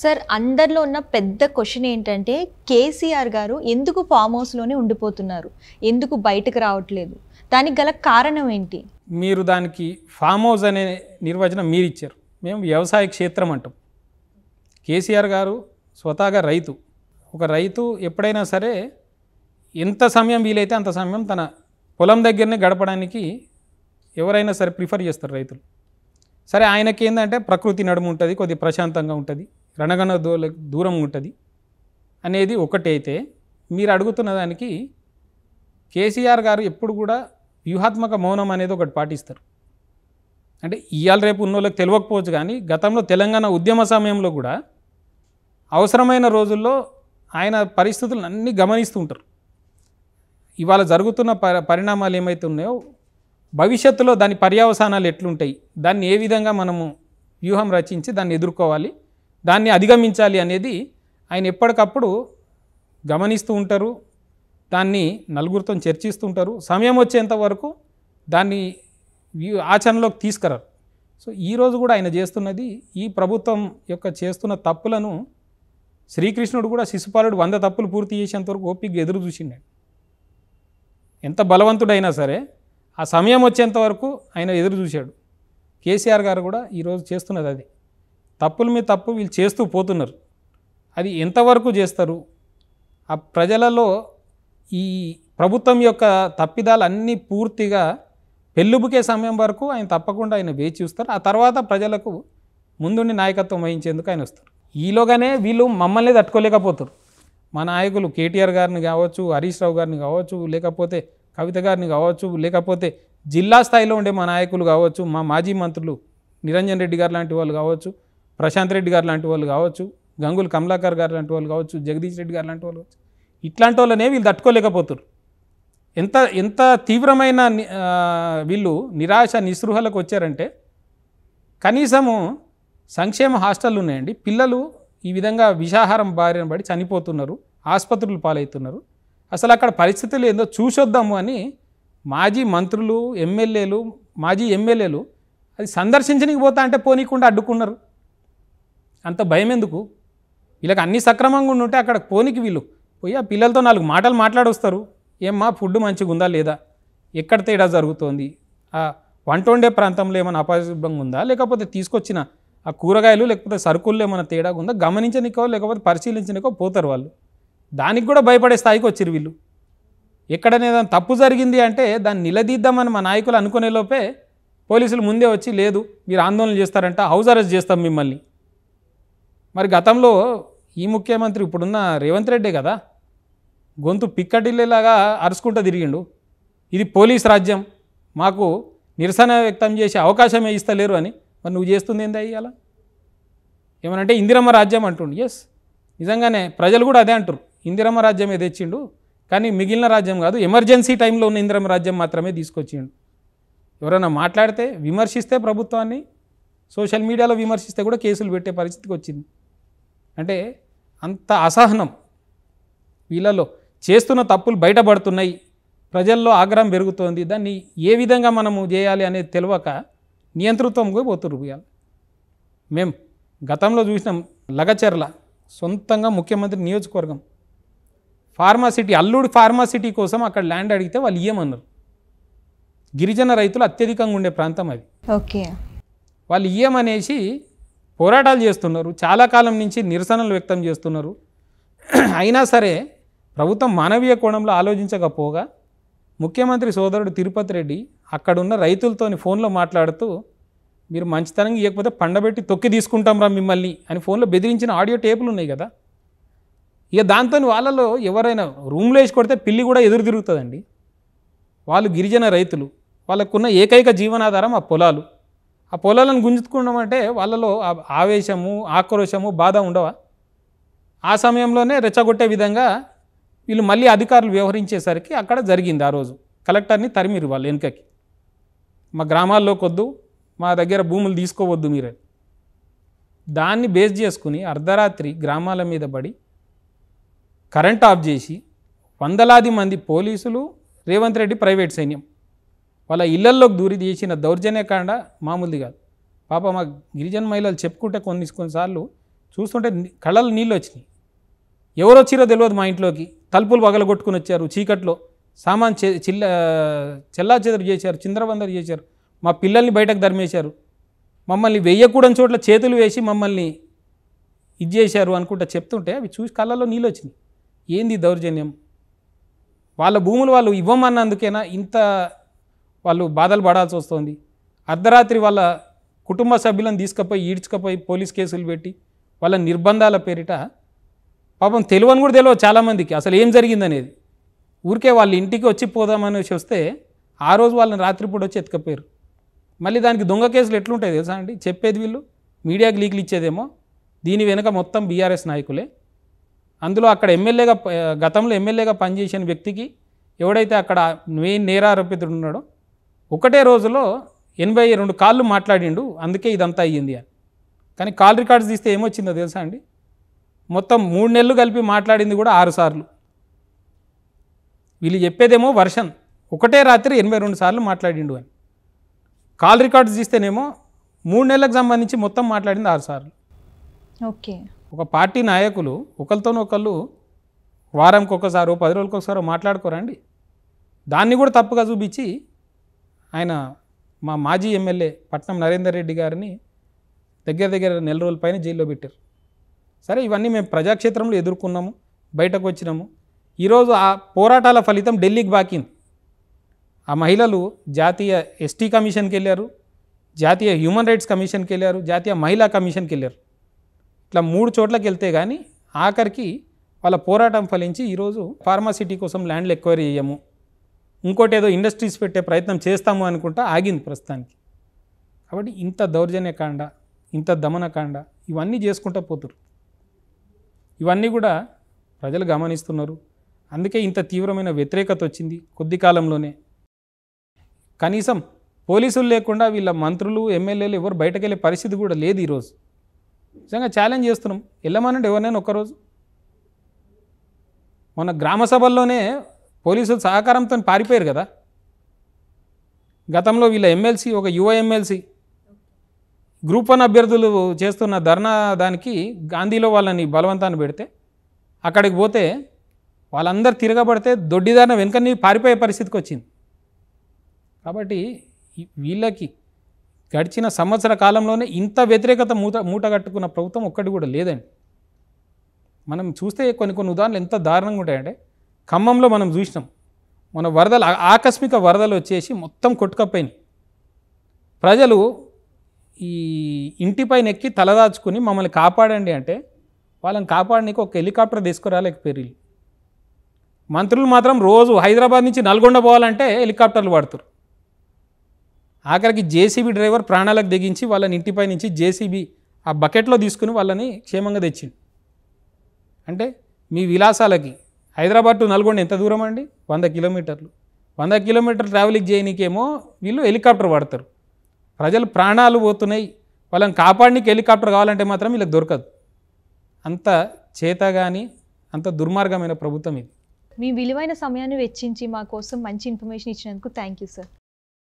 Sir అందరిలో ఉన్న పెద్ద క్వశ్చన్ ఏంటంటే కేసీఆర్ గారు ఎందుకు ఫామ్ హౌస్లోనే ఉండిపోతున్నారు, ఎందుకు బయటకు రావట్లేదు, దానికి గల కారణం ఏంటి? మీరు దానికి ఫామ్ హౌస్ అనే నిర్వచనం మీరు ఇచ్చారు. మేము వ్యవసాయ క్షేత్రం అంటాం. కేసీఆర్ గారు స్వతహాగా రైతు. ఒక రైతు ఎప్పుడైనా సరే ఎంత సమయం వీలైతే అంత సమయం తన పొలం దగ్గరనే గడపడానికి ఎవరైనా సరే ప్రిఫర్ చేస్తారు రైతులు. సరే, ఆయనకి ఏంటంటే ప్రకృతి నడుము ఉంటుంది, కొద్దిగా ప్రశాంతంగా ఉంటుంది, రణగణ దూరం ఉంటుంది అనేది ఒకటైతే, మీరు అడుగుతున్న దానికి కేసీఆర్ గారు ఎప్పుడు కూడా వ్యూహాత్మక మౌనం అనేది ఒకటి పాటిస్తారు. అంటే ఇవాళ రేపు ఉన్నోళ్ళకి తెలియకపోవచ్చు, కానీ గతంలో తెలంగాణ ఉద్యమ సమయంలో కూడా అవసరమైన రోజుల్లో ఆయన పరిస్థితులను అన్నీ గమనిస్తూ ఉంటారు. ఇవాళ జరుగుతున్న పరిణామాలు ఏమైతే ఉన్నాయో భవిష్యత్తులో దాని పర్యవసానాలు ఎట్లుంటాయి, దాన్ని ఏ విధంగా మనము వ్యూహం రచించి దాన్ని ఎదుర్కోవాలి, దాన్ని అధిగమించాలి అనేది ఆయన ఎప్పటికప్పుడు గమనిస్తూ ఉంటారు. దాన్ని నలుగురితో చర్చిస్తూ ఉంటారు. సమయం వచ్చేంత వరకు దాన్ని ఆచరణలోకి తీసుకురారు. సో ఈరోజు కూడా ఆయన చేస్తున్నది, ఈ ప్రభుత్వం యొక్క చేస్తున్న తప్పులను శ్రీకృష్ణుడు కూడా శిశుపాలుడు 100 తప్పులు పూర్తి చేసేంతవరకు ఓపికగా ఎదురు చూసిండాడు. ఎంత బలవంతుడైనా సరే ఆ సమయం వచ్చేంత వరకు ఆయన ఎదురు చూశాడు. కేసీఆర్ గారు కూడా ఈరోజు చేస్తున్నది అది. తప్పుల మీద తప్పు వీళ్ళు చేస్తూ పోతున్నారు. అది ఎంతవరకు చేస్తారు? ఆ ప్రజలలో ఈ ప్రభుత్వం యొక్క తప్పిదాలు అన్నీ పూర్తిగా పెళ్ళుబుకే సమయం వరకు ఆయన తప్పకుండా ఆయన వేచి చూస్తారు. ఆ తర్వాత ప్రజలకు ముందుండి నాయకత్వం వహించేందుకు ఆయన వస్తారు. ఈలోగానే వీళ్ళు మమ్మల్ని తట్టుకోలేకపోతారు. మా నాయకులు కేటీఆర్ గారిని కావచ్చు, హరీష్ రావు గారిని కావచ్చు, లేకపోతే కవిత గారిని కావచ్చు, లేకపోతే జిల్లా స్థాయిలో ఉండే మా నాయకులు కావచ్చు, మా మాజీ మంత్రులు నిరంజన్ రెడ్డి గారు లాంటి వాళ్ళు కావచ్చు, ప్రశాంత్ రెడ్డి గారు లాంటి వాళ్ళు కావచ్చు, గంగుల కమలాకర్ గారు లాంటి వాళ్ళు కావచ్చు, జగదీష్ రెడ్డి గారు లాంటి వాళ్ళు కావచ్చు, ఇట్లాంటి వాళ్ళనే వీళ్ళు తట్టుకోలేకపోతారు. ఎంత తీవ్రమైన వీళ్ళు నిరాశ నిస్పృహలకు వచ్చారంటే, కనీసము సంక్షేమ హాస్టళ్ళు ఉన్నాయండి, పిల్లలు ఈ విధంగా విషాహారం బారిన పడి చనిపోతున్నారు, ఆసుపత్రులు పాలవుతున్నారు. అసలు అక్కడ పరిస్థితులు ఏందో చూసొద్దాము అని మాజీ మంత్రులు, ఎమ్మెల్యేలు, మాజీ ఎమ్మెల్యేలు అది సందర్శించడానికి పోతా అంటే పోనీకుండా అడ్డుకున్నారు. అంత భయం ఎందుకు? వీళ్ళకి అన్నీ సక్రమంగా ఉంటే అక్కడ పోనీకి వీళ్ళు పోయి ఆ పిల్లలతో 4 మాటలు మాట్లాడొస్తారు. ఏమ్మా ఫుడ్ మంచిగా ఉందా లేదా, ఎక్కడ తేడా జరుగుతోంది, ఆ వంట వండే ప్రాంతంలో ఏమైనా అపరిశుభ్రంగా ఉందా, లేకపోతే తీసుకొచ్చిన ఆ కూరగాయలు లేకపోతే సరుకుల్లో ఏమైనా తేడా ఉందా గమనించనికో లేకపోతే పరిశీలించనికో పోతారు వాళ్ళు. దానికి కూడా భయపడే స్థాయికి వచ్చారు వీళ్ళు. ఎక్కడనే దాని తప్పు జరిగింది అంటే దాన్ని నిలదీద్దామని మా నాయకులు అనుకునే లోపే పోలీసులు ముందే వచ్చి, లేదు మీరు ఆందోళన చేస్తారంట, హౌస్ అరెస్ట్ చేస్తాం మిమ్మల్ని. మరి గతంలో ఈ ముఖ్యమంత్రి ఇప్పుడున్న రేవంత్ రెడ్డే కదా గొంతు పిక్కటిల్లేలాగా అరుచుకుంటూ తిరిగిండు. ఇది పోలీస్ రాజ్యం, మాకు నిరసన వ్యక్తం చేసే అవకాశమే ఇస్తలేరు అని. మరి నువ్వు చేస్తుంది ఏంది అయ్యాల? ఏమనంటే ఇందిరమ్మ రాజ్యం అంటుండు. ఎస్, నిజంగానే ప్రజలు కూడా అదే అంటారు, ఇందిరమ్మ రాజ్యమే తెచ్చిండు, కానీ మిగిలిన రాజ్యం కాదు, ఎమర్జెన్సీ టైంలో ఉన్న ఇందిరమ్మ రాజ్యం మాత్రమే తీసుకొచ్చిండు. ఎవరైనా మాట్లాడితే విమర్శిస్తే ప్రభుత్వాన్ని సోషల్ మీడియాలో విమర్శిస్తే కూడా కేసులు పెట్టే పరిస్థితికి వచ్చింది. అంటే అంత అసహనం వీళ్ళలో, చేస్తున్న తప్పులు బయటపడుతున్నాయి, ప్రజల్లో ఆగ్రహం పెరుగుతోంది, దాన్ని ఏ విధంగా మనము చేయాలి అనేది తెలియక నియంతృత్వంగా పోతున్నారు. మేము గతంలో చూసినాం, లగచర్ల సొంతంగా ముఖ్యమంత్రి నియోజకవర్గం ఫార్మాసిటీ, అల్లుడి ఫార్మాసిటీ కోసం అక్కడ ల్యాండ్ అడిగితే వాళ్ళు ఇయ్యమన్నారు. గిరిజన రైతులు అత్యధికంగా ఉండే ప్రాంతం అది. ఓకే, వాళ్ళు ఇయ్యమనేసి పోరాటాలు చేస్తున్నారు, చాలా కాలం నుంచి నిరసనలు వ్యక్తం చేస్తున్నారు. అయినా సరే ప్రభుత్వం మానవీయ కోణంలో ఆలోచించకపోగా ముఖ్యమంత్రి సోదరుడు తిరుపతి రెడ్డి అక్కడున్న రైతులతోని ఫోన్లో మాట్లాడుతూ, మీరు మంచితనంగా ఇవ్వకపోతే పండబెట్టి తొక్కి తీసుకుంటాం రా మిమ్మల్ని అని ఫోన్లో బెదిరించిన ఆడియో టేపులు ఉన్నాయి కదా. ఇక దాంతో వాళ్ళలో ఎవరైనా రూమ్లో వేసి కొడితే పిల్లి కూడా ఎదురు తిరుగుతుందండి. వాళ్ళు గిరిజన రైతులు, వాళ్ళకున్న ఏకైక జీవనాధారం ఆ పొలాలు. ఆ పొలాలను గుంజుకున్నామంటే వాళ్ళలో ఆవేశము, ఆక్రోశము, బాధ ఉండవా? ఆ సమయంలోనే రెచ్చగొట్టే విధంగా వీళ్ళు మళ్ళీ అధికారులు వ్యవహరించేసరికి అక్కడ జరిగింది. ఆ రోజు కలెక్టర్ని తరిమిరు వాళ్ళు వెనుకకి, మా గ్రామాల్లోకి వద్దు, మా దగ్గర భూములు తీసుకోవద్దు మీరే. దాన్ని బేస్ చేసుకుని అర్ధరాత్రి గ్రామాల మీద పడి కరెంట్ ఆఫ్ చేసి వందలాది మంది పోలీసులు, రేవంత్ రెడ్డి ప్రైవేట్ సైన్యం వాళ్ళ ఇళ్లల్లోకి దూరి చేసిన దౌర్జన్యకాండ మామూలుది కాదు. పాప మా గిరిజన మహిళలు చెప్పుకుంటే కొన్నిసార్లు చూస్తుంటే కళ్ళలో నీళ్ళు వచ్చినాయి. ఎవరు వచ్చిరో తెలియదు మా ఇంట్లోకి, తలుపులు పగలగొట్టుకుని వచ్చారు, చీకట్లో సామాన్ చెల్లా చెదరు చేశారు, చిందరవందరు చేశారు, మా పిల్లల్ని బయటకు ధర్మేశారు, మమ్మల్ని వెయ్యకూడని చోట్ల చేతులు వేసి మమ్మల్ని ఇది చేశారు అనుకుంటా చెప్తుంటే అవి చూసి కళ్ళలో నీళ్ళు వచ్చినాయి. ఏంది దౌర్జన్యం? వాళ్ళ భూములు వాళ్ళు ఇవ్వమన్నందుకేనా ఇంత వాళ్ళు బాధలు పడాల్సి వస్తుంది? అర్ధరాత్రి వాళ్ళ కుటుంబ సభ్యులను తీసుకుపోయి ఈడ్చుకపోయి పోలీస్ కేసులు పెట్టి వాళ్ళ నిర్బంధాల పేరిట పాపం తెలియని కూడా తెలియదు చాలామందికి అసలు ఏం జరిగిందనేది. ఊరికే వాళ్ళ ఇంటికి వచ్చి పోదామనేసి వస్తే ఆ రోజు వాళ్ళని రాత్రిపూట వచ్చి ఎత్తుకపోయారు. మళ్ళీ దానికి దొంగ కేసులు ఎట్లుంటాయి తెలుసా అండి? చెప్పేది వీళ్ళు మీడియాకి లీకులు ఇచ్చేదేమో, దీని వెనుక మొత్తం బీఆర్ఎస్ నాయకులే. అందులో అక్కడ ఎమ్మెల్యేగా గతంలో ఎమ్మెల్యేగా పనిచేసిన వ్యక్తికి ఎవడైతే అక్కడ మెయిన్ నేరారోపితుడు ఉన్నాడో ఒకటే రోజులో 82 కాళ్ళు మాట్లాడిండు, అందుకే ఇదంతా అయ్యింది అని. కానీ కాల్ రికార్డ్స్ తీస్తే ఏమొచ్చిందో తెలుసా అండి? మొత్తం 3 నెలలు కలిపి మాట్లాడింది కూడా 6 సార్లు. వీళ్ళు చెప్పేదేమో వర్షన్, ఒకటే రాత్రి 82 సార్లు మాట్లాడిండు అని. కాల్ రికార్డ్స్ తీస్తేనేమో 3 నెలలకు సంబంధించి మొత్తం మాట్లాడింది 6 సార్లు. ఓకే. ఒక పార్టీ నాయకులు ఒకరితోనొకళ్ళు వారంకి ఒకసారో 10 రోజులకు ఒకసారో మాట్లాడుకోరండి. దాన్ని కూడా తప్పుగా చూపించి ఆయన మా మాజీ ఎమ్మెల్యే పట్నం నరేందర్ రెడ్డి గారిని దగ్గర నెల రోజుల పైన జైల్లో పెట్టారు. సరే, ఇవన్నీ మేము ప్రజాక్షేత్రంలో ఎదుర్కొన్నాము, బయటకు వచ్చినాము. ఈరోజు ఆ పోరాటాల ఫలితం ఢిల్లీకి బాకింది. ఆ మహిళలు జాతీయ ఎస్టీ కమిషన్కి వెళ్ళారు, జాతీయ హ్యూమన్ రైట్స్ కమిషన్కి వెళ్ళారు, జాతీయ మహిళా కమిషన్కి వెళ్ళారు. ఇట్లా 3 చోట్లకి వెళ్తే కానీ ఆఖరికి వాళ్ళ పోరాటం ఫలించి ఈరోజు ఫార్మాసిటీ కోసం ల్యాండ్లు ఎక్వైరీ చేయము, ఇంకోటి ఏదో ఇండస్ట్రీస్ పెట్టే ప్రయత్నం చేస్తాము అనుకుంటా ఆగింది ప్రస్తుతానికి. కాబట్టి ఇంత దౌర్జన్యకాండ, ఇంత దమనకాండ ఇవన్నీ చేసుకుంటూ పోతురు. ఇవన్నీ కూడా ప్రజలు గమనిస్తున్నారు. అందుకే ఇంత తీవ్రమైన వ్యతిరేకత వచ్చింది కొద్ది కాలంలోనే. కనీసం పోలీసులు లేకుండా వీళ్ళ మంత్రులు ఎమ్మెల్యేలు ఎవరు బయటకు వెళ్ళే పరిస్థితి కూడా లేదు ఈరోజు. నిజంగా ఛాలెంజ్ చేస్తున్నాం, వెళ్ళమనండి ఎవరినైనా ఒక్కరోజు. మన గ్రామ సభల్లోనే పోలీసులు సహకారంతో పారిపోయారు కదా. గతంలో వీళ్ళ ఎమ్మెల్సీ, ఒక యువ ఎమ్మెల్సీ గ్రూప్ 1 అభ్యర్థులు చేస్తున్న ధర్నా దానికి గాంధీలో వాళ్ళని బలవంతాన్ని పెడితే అక్కడికి పోతే వాళ్ళందరూ తిరగబడితే దొడ్డిదారిన వెనుకని పారిపోయే పరిస్థితికి వచ్చింది. కాబట్టి వీళ్ళకి గడిచిన సంవత్సర కాలంలోనే ఇంత వ్యతిరేకత మూట కట్టుకున్న ప్రభుత్వం ఒక్కటి కూడా లేదండి. మనం చూస్తే కొన్ని ఉదాహరణలు ఎంత దారుణంగా ఉంటాయంటే, ఖమ్మంలో మనం చూసినాం, మన వరదలు ఆకస్మిక వరదలు వచ్చేసి మొత్తం కొట్టుకపోయినాయి. ప్రజలు ఈ ఇంటిపైన ఎక్కి తలదాచుకుని మమ్మల్ని కాపాడండి అంటే వాళ్ళని కాపాడడానికి ఒక హెలికాప్టర్ తీసుకురాలేకపోయారు. మంత్రులు మాత్రం రోజు హైదరాబాద్ నుంచి నల్గొండ పోవాలంటే హెలికాప్టర్లు వాడుతారు. ఆఖరికి జేసీబీ డ్రైవర్ ప్రాణాలకు దిగించి వాళ్ళని ఇంటిపై నుంచి జేసీబీ ఆ బకెట్లో తీసుకుని వాళ్ళని క్షేమంగా తెచ్చిండు. అంటే మీ విలాసాలకి హైదరాబాద్ టు నల్గొండ ఎంత దూరం అండి? 100 కిలోమీటర్లు. 100 కిలోమీటర్లు ట్రావెలింగ్ చేయనీకేమో వీళ్ళు హెలికాప్టర్ వాడతారు. ప్రజలు ప్రాణాలు పోతున్నాయి, వాళ్ళని కాపాడనీకి హెలికాప్టర్ కావాలంటే మాత్రం వీళ్ళకి దొరకదు. అంత చేతగాని అంత దుర్మార్గమైన ప్రభుత్వం ఇది. మీ విలువైన సమయాన్ని వెచ్చించి మా కోసం మంచి ఇన్ఫర్మేషన్ ఇచ్చినందుకు థ్యాంక్ యూ సార్.